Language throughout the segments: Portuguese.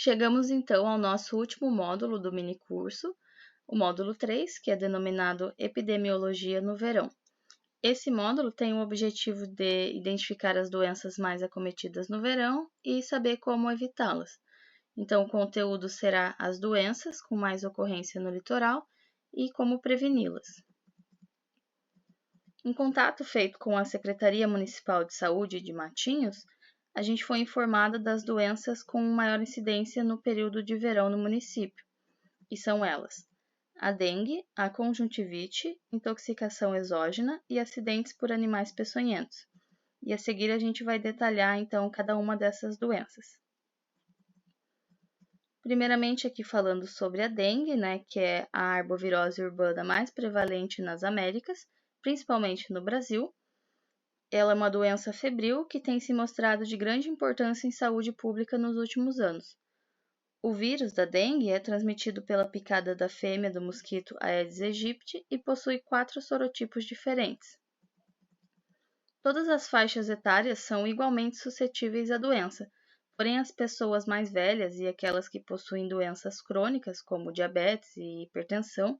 Chegamos então ao nosso último módulo do minicurso, o módulo 3, que é denominado Epidemiologia no Verão. Esse módulo tem o objetivo de identificar as doenças mais acometidas no verão e saber como evitá-las. Então, o conteúdo será as doenças com mais ocorrência no litoral e como preveni-las. Em contato feito com a Secretaria Municipal de Saúde de Matinhos, a gente foi informada das doenças com maior incidência no período de verão no município, e são elas: a dengue, a conjuntivite, intoxicação exógena e acidentes por animais peçonhentos. E a seguir a gente vai detalhar então cada uma dessas doenças. Primeiramente aqui falando sobre a dengue, que é a arbovirose urbana mais prevalente nas Américas, principalmente no Brasil. Ela é uma doença febril que tem se mostrado de grande importância em saúde pública nos últimos anos. O vírus da dengue é transmitido pela picada da fêmea do mosquito Aedes aegypti e possui 4 sorotipos diferentes. Todas as faixas etárias são igualmente suscetíveis à doença, porém as pessoas mais velhas e aquelas que possuem doenças crônicas, como diabetes e hipertensão,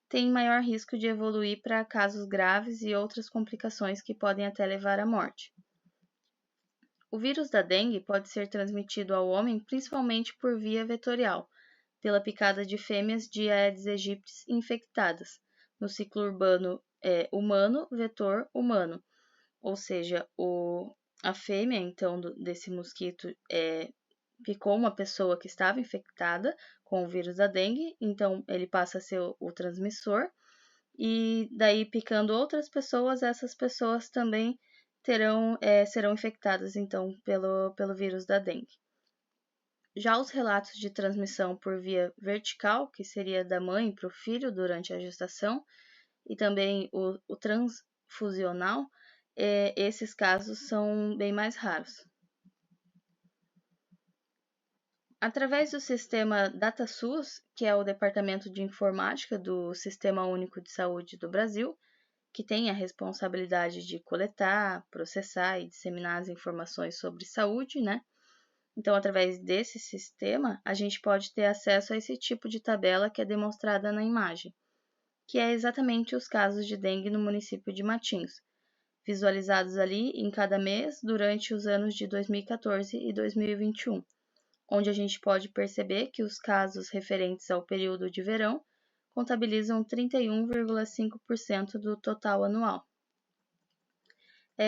têm maior risco de evoluir para casos graves e outras complicações que podem até levar à morte. O vírus da dengue pode ser transmitido ao homem principalmente por via vetorial, pela picada de fêmeas de Aedes aegypti infectadas, no ciclo urbano humano-vetor humano, ou seja, a fêmea então desse mosquito picou uma pessoa que estava infectada com o vírus da dengue, então ele passa a ser o transmissor, e daí picando outras pessoas, essas pessoas também serão infectadas então pelo vírus da dengue. Já os relatos de transmissão por via vertical, que seria da mãe para o filho durante a gestação, e também o transfusional, esses casos são bem mais raros. Através do sistema DataSUS, que é o Departamento de Informática do Sistema Único de Saúde do Brasil, que tem a responsabilidade de coletar, processar e disseminar as informações sobre saúde, Então, através desse sistema, a gente pode ter acesso a esse tipo de tabela que é demonstrada na imagem, que é exatamente os casos de dengue no município de Matinhos, visualizados ali em cada mês durante os anos de 2014 e 2021. Onde a gente pode perceber que os casos referentes ao período de verão contabilizam 31,5% do total anual.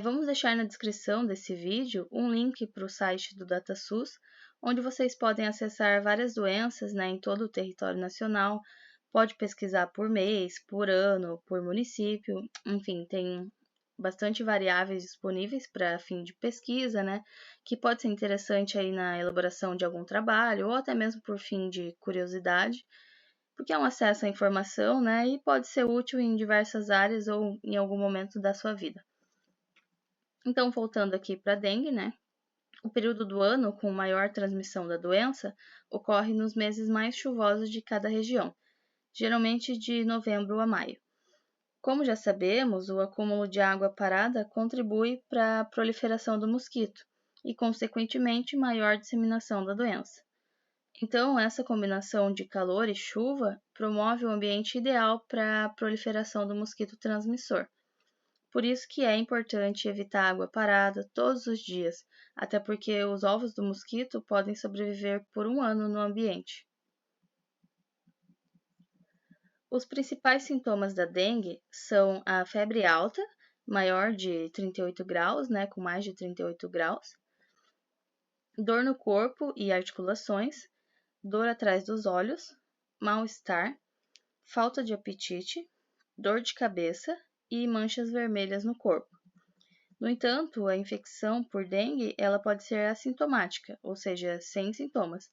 Vamos deixar na descrição desse vídeo um link para o site do DataSUS, onde vocês podem acessar várias doenças em todo o território nacional, pode pesquisar por mês, por ano, por município, enfim, tem bastante variáveis disponíveis para fim de pesquisa, que pode ser interessante aí na elaboração de algum trabalho ou até mesmo por fim de curiosidade, porque é um acesso à informação, e pode ser útil em diversas áreas ou em algum momento da sua vida. Então, voltando aqui para a dengue, o período do ano com maior transmissão da doença ocorre nos meses mais chuvosos de cada região, geralmente de novembro a maio. Como já sabemos, o acúmulo de água parada contribui para a proliferação do mosquito e, consequentemente, maior disseminação da doença. Então, essa combinação de calor e chuva promove o ambiente ideal para a proliferação do mosquito transmissor. Por isso que é importante evitar água parada todos os dias, até porque os ovos do mosquito podem sobreviver por um ano no ambiente. Os principais sintomas da dengue são a febre alta, maior de 38 graus, com mais de 38 graus, dor no corpo e articulações, dor atrás dos olhos, mal-estar, falta de apetite, dor de cabeça e manchas vermelhas no corpo. No entanto, a infecção por dengue ela pode ser assintomática, ou seja, sem sintomas,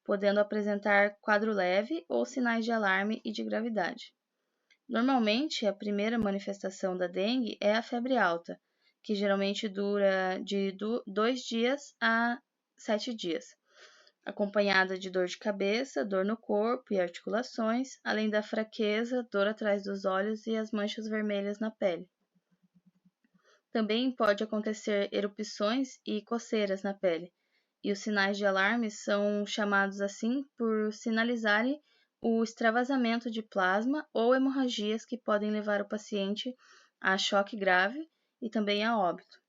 podendo apresentar quadro leve ou sinais de alarme e de gravidade. Normalmente, a primeira manifestação da dengue é a febre alta, que geralmente dura de 2 dias a 7 dias, acompanhada de dor de cabeça, dor no corpo e articulações, além da fraqueza, dor atrás dos olhos e as manchas vermelhas na pele. Também pode acontecer erupções e coceiras na pele, E os sinais de alarme são chamados assim por sinalizarem o extravasamento de plasma ou hemorragias que podem levar o paciente a choque grave e também a óbito.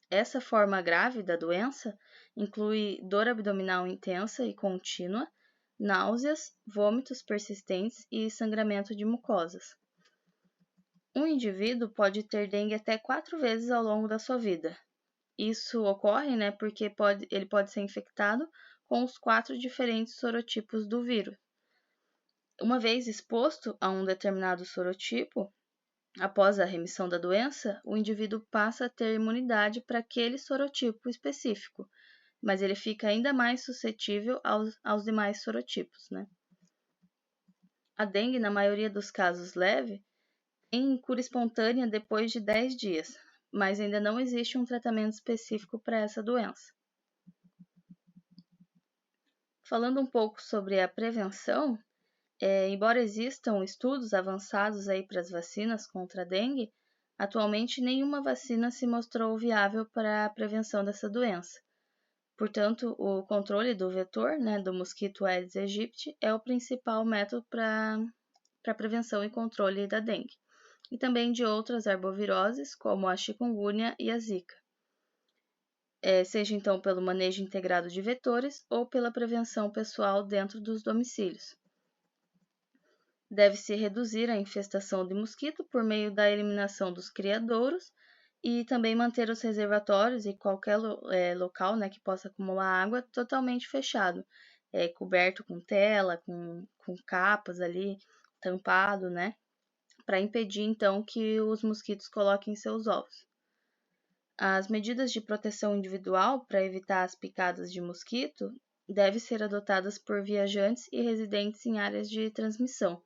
Essa forma grave da doença inclui dor abdominal intensa e contínua, náuseas, vômitos persistentes e sangramento de mucosas. Um indivíduo pode ter dengue até 4 vezes ao longo da sua vida. Isso ocorre, porque ele pode ser infectado com os 4 diferentes sorotipos do vírus. Uma vez exposto a um determinado sorotipo, após a remissão da doença, o indivíduo passa a ter imunidade para aquele sorotipo específico, mas ele fica ainda mais suscetível aos demais sorotipos, A dengue, na maioria dos casos leve, tem cura espontânea depois de 10 dias, mas ainda não existe um tratamento específico para essa doença. Falando um pouco sobre a prevenção, embora existam estudos avançados aí para as vacinas contra a dengue, atualmente nenhuma vacina se mostrou viável para a prevenção dessa doença. Portanto, o controle do vetor, do mosquito Aedes aegypti, é o principal método para prevenção e controle da dengue, e também de outras arboviroses, como a chikungunya e a zika. Seja então pelo manejo integrado de vetores ou pela prevenção pessoal dentro dos domicílios. Deve-se reduzir a infestação de mosquito por meio da eliminação dos criadouros e também manter os reservatórios e qualquer local que possa acumular água totalmente fechado, coberto com tela, com capas ali, tampado, para impedir então que os mosquitos coloquem seus ovos. As medidas de proteção individual para evitar as picadas de mosquito devem ser adotadas por viajantes e residentes em áreas de transmissão.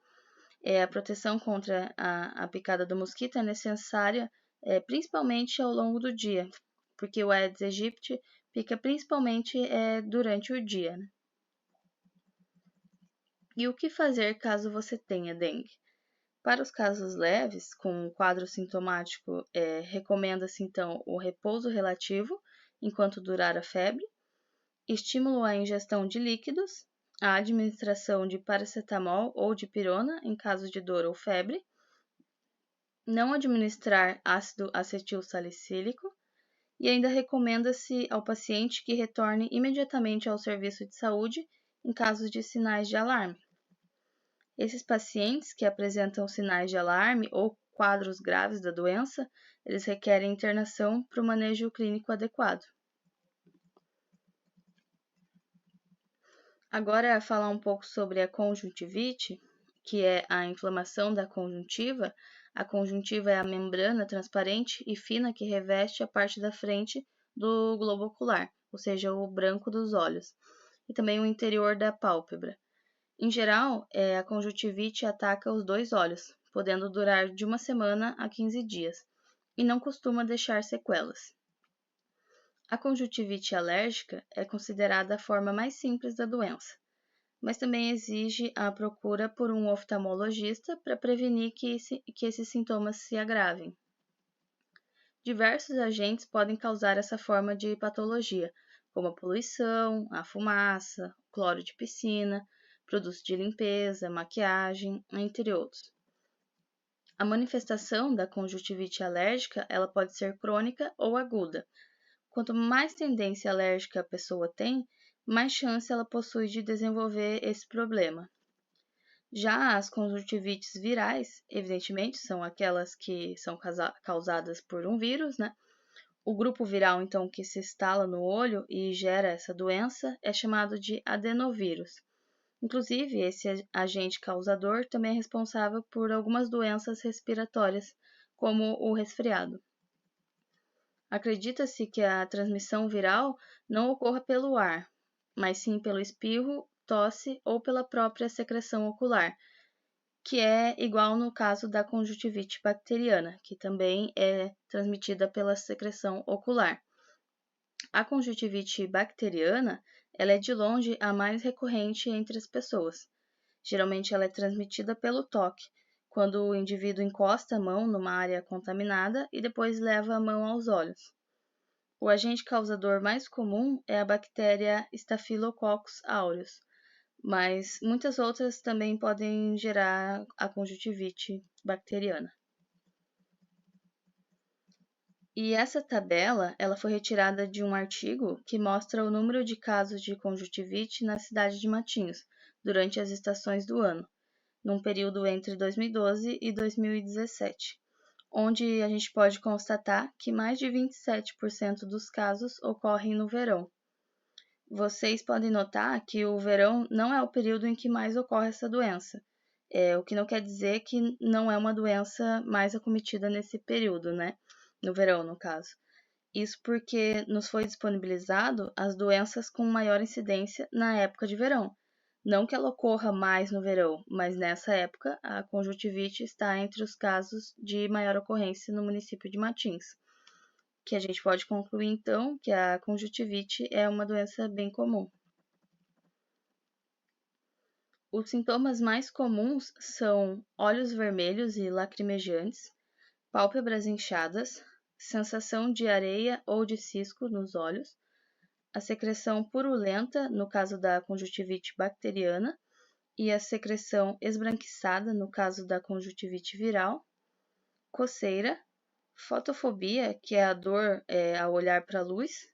A proteção contra a picada do mosquito é necessária principalmente ao longo do dia, porque o Aedes aegypti pica principalmente durante o dia. E o que fazer caso você tenha dengue? Para os casos leves, com quadro sintomático, recomenda-se então o repouso relativo enquanto durar a febre, estímulo à ingestão de líquidos, a administração de paracetamol ou de pirona em caso de dor ou febre, não administrar ácido acetilsalicílico e ainda recomenda-se ao paciente que retorne imediatamente ao serviço de saúde em casos de sinais de alarme. Esses pacientes que apresentam sinais de alarme ou quadros graves da doença, eles requerem internação para o manejo clínico adequado. Agora, falar um pouco sobre a conjuntivite, que é a inflamação da conjuntiva. A conjuntiva é a membrana transparente e fina que reveste a parte da frente do globo ocular, ou seja, o branco dos olhos, e também o interior da pálpebra. Em geral, a conjuntivite ataca os 2 olhos, podendo durar de 1 semana a 15 dias, e não costuma deixar sequelas. A conjuntivite alérgica é considerada a forma mais simples da doença, mas também exige a procura por um oftalmologista para prevenir que esses sintomas se agravem. Diversos agentes podem causar essa forma de patologia, como a poluição, a fumaça, cloro de piscina, produtos de limpeza, maquiagem, entre outros. A manifestação da conjuntivite alérgica ela pode ser crônica ou aguda. Quanto mais tendência alérgica a pessoa tem, mais chance ela possui de desenvolver esse problema. Já as conjuntivites virais, evidentemente, são aquelas que são causadas por um vírus, O grupo viral, então, que se instala no olho e gera essa doença é chamado de adenovírus. Inclusive, esse agente causador também é responsável por algumas doenças respiratórias, como o resfriado. Acredita-se que a transmissão viral não ocorra pelo ar, mas sim pelo espirro, tosse ou pela própria secreção ocular, que é igual no caso da conjuntivite bacteriana, que também é transmitida pela secreção ocular. A conjuntivite bacteriana, ela é de longe a mais recorrente entre as pessoas. Geralmente ela é transmitida pelo toque, quando o indivíduo encosta a mão numa área contaminada e depois leva a mão aos olhos. O agente causador mais comum é a bactéria Staphylococcus aureus, mas muitas outras também podem gerar a conjuntivite bacteriana. E essa tabela, ela foi retirada de um artigo que mostra o número de casos de conjuntivite na cidade de Matinhos durante as estações do ano, num período entre 2012 e 2017, onde a gente pode constatar que mais de 27% dos casos ocorrem no verão. Vocês podem notar que o verão não é o período em que mais ocorre essa doença, o que não quer dizer que não é uma doença mais acometida nesse período, né? No verão, no caso. Isso porque nos foi disponibilizado as doenças com maior incidência na época de verão. Não que ela ocorra mais no verão, mas nessa época a conjuntivite está entre os casos de maior ocorrência no município de Matins, que a gente pode concluir então que a conjuntivite é uma doença bem comum. Os sintomas mais comuns são olhos vermelhos e lacrimejantes, pálpebras inchadas, sensação de areia ou de cisco nos olhos, a secreção purulenta, no caso da conjuntivite bacteriana, e a secreção esbranquiçada, no caso da conjuntivite viral, coceira, fotofobia, que é a dor ao olhar para a luz,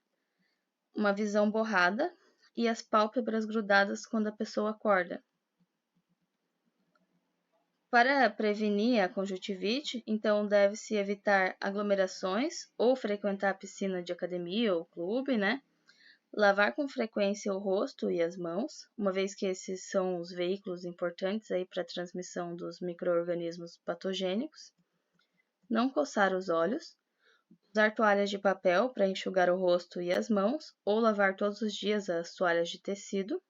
uma visão borrada e as pálpebras grudadas quando a pessoa acorda. Para prevenir a conjuntivite, então deve-se evitar aglomerações ou frequentar a piscina de academia ou clube, né? Lavar com frequência o rosto e as mãos, uma vez que esses são os veículos importantes aí para a transmissão dos micro-organismos patogênicos. Não coçar os olhos. Usar toalhas de papel para enxugar o rosto e as mãos, ou lavar todos os dias as toalhas de tecido.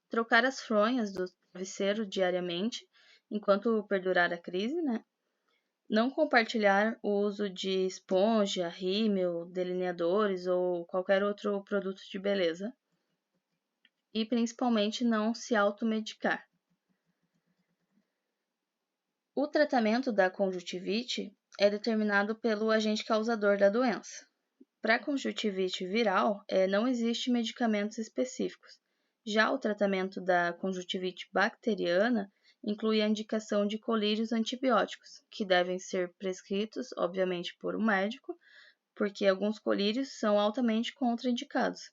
Trocar as fronhas do travesseiro diariamente, enquanto perdurar a crise, né? Não compartilhar o uso de esponja, rímel, delineadores ou qualquer outro produto de beleza. E principalmente não se automedicar. O tratamento da conjuntivite é determinado pelo agente causador da doença. Para a conjuntivite viral, não existe medicamentos específicos. Já o tratamento da conjuntivite bacteriana inclui a indicação de colírios antibióticos, que devem ser prescritos, obviamente, por um médico, porque alguns colírios são altamente contraindicados,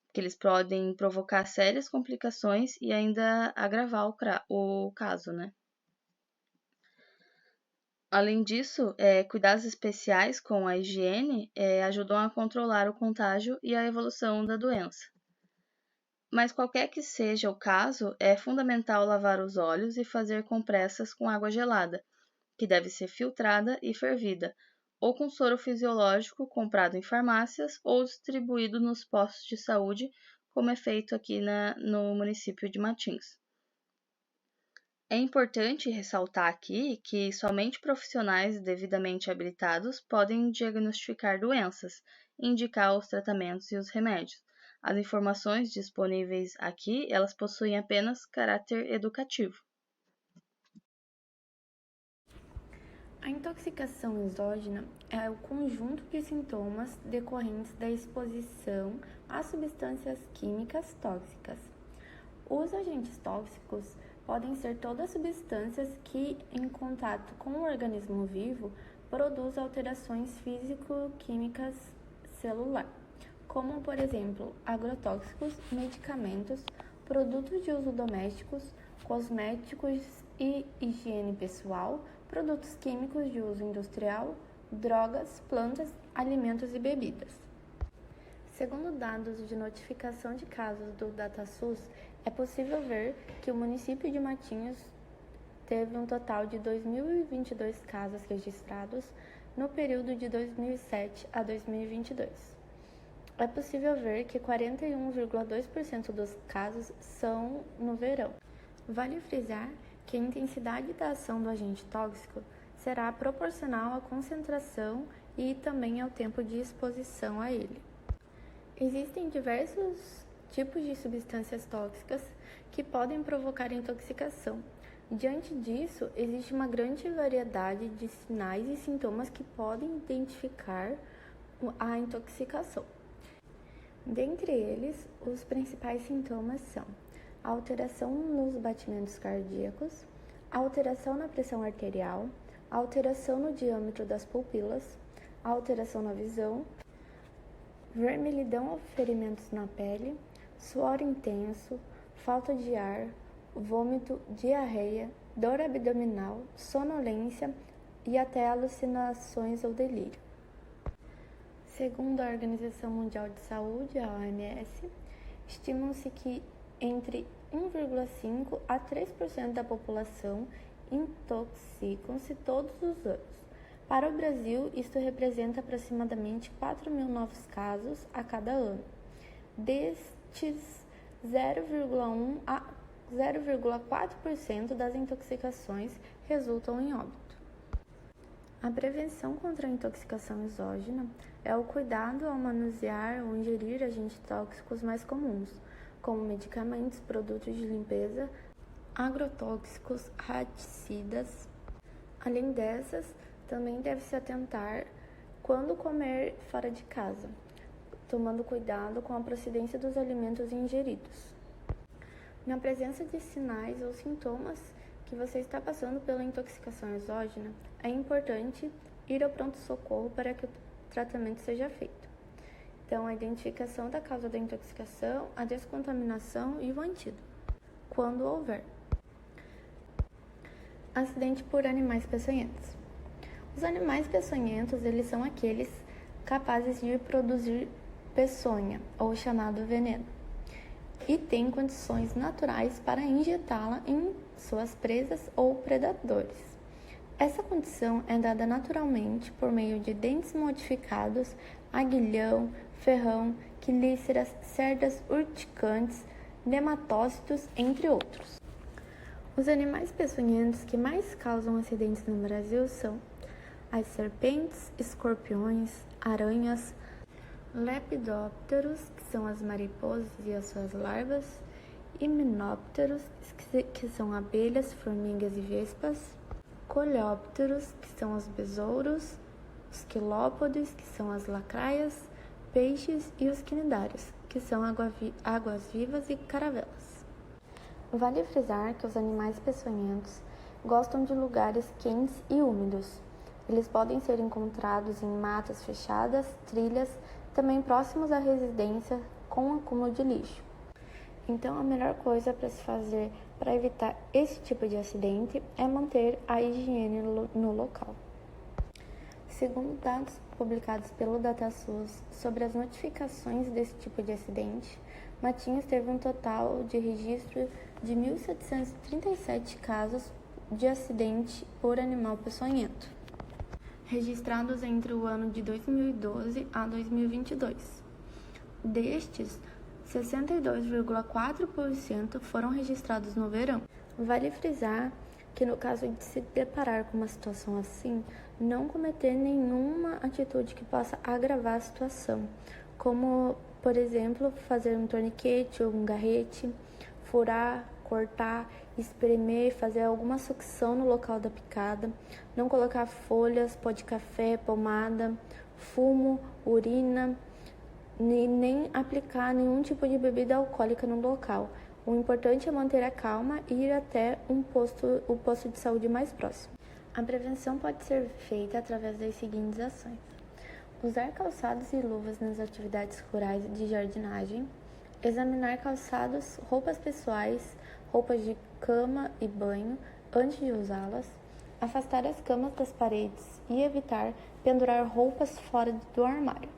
porque eles podem provocar sérias complicações e ainda agravar o caso, né? Além disso, cuidados especiais com a higiene ajudam a controlar o contágio e a evolução da doença. Mas qualquer que seja o caso, é fundamental lavar os olhos e fazer compressas com água gelada, que deve ser filtrada e fervida, ou com soro fisiológico comprado em farmácias ou distribuído nos postos de saúde, como é feito aqui no município de Matins. É importante ressaltar aqui que somente profissionais devidamente habilitados podem diagnosticar doenças, indicar os tratamentos e os remédios. As informações disponíveis aqui, elas possuem apenas caráter educativo. A intoxicação exógena é o conjunto de sintomas decorrentes da exposição a substâncias químicas tóxicas. Os agentes tóxicos podem ser todas substâncias que, em contato com o organismo vivo, produzem alterações físico-químicas celular, como, por exemplo, agrotóxicos, medicamentos, produtos de uso domésticos, cosméticos e higiene pessoal, produtos químicos de uso industrial, drogas, plantas, alimentos e bebidas. Segundo dados de notificação de casos do DataSUS, é possível ver que o município de Matinhos teve um total de 2.022 casos registrados no período de 2007 a 2022. É possível ver que 41,2% dos casos são no verão. Vale frisar que a intensidade da ação do agente tóxico será proporcional à concentração e também ao tempo de exposição a ele. Existem diversos tipos de substâncias tóxicas que podem provocar intoxicação. Diante disso, existe uma grande variedade de sinais e sintomas que podem identificar a intoxicação. Dentre eles, os principais sintomas são alteração nos batimentos cardíacos, alteração na pressão arterial, alteração no diâmetro das pupilas, alteração na visão, vermelhidão ou ferimentos na pele, suor intenso, falta de ar, vômito, diarreia, dor abdominal, sonolência e até alucinações ou delírio. Segundo a Organização Mundial de Saúde, a OMS, estima-se que entre 1,5% a 3% da população intoxicam-se todos os anos. Para o Brasil, isto representa aproximadamente 4.000 novos casos a cada ano. Destes, 0,1% a 0,4% das intoxicações resultam em óbito. A prevenção contra a intoxicação exógena é o cuidado ao manusear ou ingerir agentes tóxicos mais comuns, como medicamentos, produtos de limpeza, agrotóxicos, raticidas. Além dessas, também deve-se atentar quando comer fora de casa, tomando cuidado com a procedência dos alimentos ingeridos. Na presença de sinais ou sintomas que você está passando pela intoxicação exógena, é importante ir ao pronto-socorro para que o tratamento seja feito. Então, a identificação da causa da intoxicação, a descontaminação e o antídoto, quando houver. Acidente por animais peçonhentos. Os animais peçonhentos, eles são aqueles capazes de produzir peçonha, ou chamado veneno, e têm condições naturais para injetá-la em suas presas ou predadores. Essa condição é dada naturalmente por meio de dentes modificados, aguilhão, ferrão, quelíceras, cerdas urticantes, nematócitos, entre outros. Os animais peçonhentos que mais causam acidentes no Brasil são as serpentes, escorpiões, aranhas, lepidópteros, que são as mariposas e as suas larvas, himenópteros, que são abelhas, formigas e vespas, coleópteros, que são os besouros, os quilópodes, que são as lacraias, peixes e os quinidários, que são águas-vivas e caravelas. Vale frisar que os animais peçonhentos gostam de lugares quentes e úmidos. Eles podem ser encontrados em matas fechadas, trilhas, também próximos à residência com acúmulo de lixo. Então, a melhor coisa para se fazer para evitar esse tipo de acidente é manter a higiene no local. Segundo dados publicados pelo DataSUS sobre as notificações desse tipo de acidente, Matinhos teve um total de registro de 1.737 casos de acidente por animal peçonhento, registrados entre o ano de 2012 a 2022. Destes, 62,4% foram registrados no verão. Vale frisar que no caso de se deparar com uma situação assim, não cometer nenhuma atitude que possa agravar a situação, como, por exemplo, fazer um torniquete ou um garrete, furar, cortar, espremer, fazer alguma sucção no local da picada, não colocar folhas, pó de café, pomada, fumo, urina, nem aplicar nenhum tipo de bebida alcoólica no local. O importante é manter a calma e ir até o posto de saúde mais próximo. A prevenção pode ser feita através das seguintes ações: usar calçados e luvas nas atividades rurais de jardinagem, examinar calçados, roupas pessoais, roupas de cama e banho antes de usá-las, afastar as camas das paredes e evitar pendurar roupas fora do armário,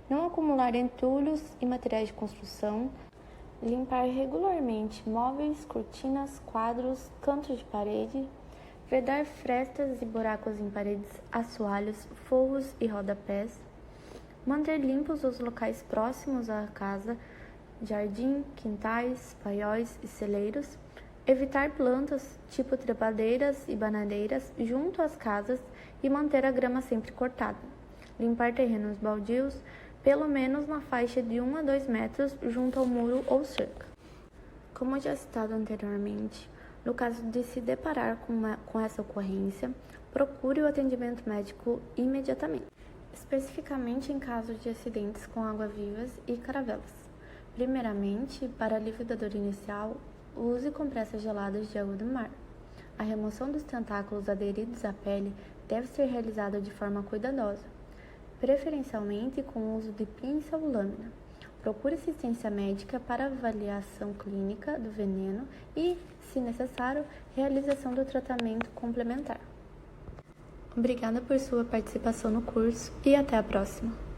não acumular entulhos e materiais de construção, limpar regularmente móveis, cortinas, quadros, cantos de parede, vedar frestas e buracos em paredes, assoalhos, forros e rodapés, manter limpos os locais próximos à casa, jardim, quintais, paióis e celeiros, evitar plantas tipo trepadeiras e bananeiras junto às casas e manter a grama sempre cortada, limpar terrenos baldios, pelo menos na faixa de 1 a 2 metros junto ao muro ou cerca. Como já citado anteriormente, no caso de se deparar com essa ocorrência, procure o atendimento médico imediatamente. especificamente em casos de acidentes com água-vivas e caravelas. Primeiramente, para alívio da dor inicial, use compressas geladas de água do mar. A remoção dos tentáculos aderidos à pele deve ser realizada de forma cuidadosa, preferencialmente com o uso de pinça ou lâmina. Procure assistência médica para avaliação clínica do veneno e, se necessário, realização do tratamento complementar. Obrigada por sua participação no curso e até a próxima!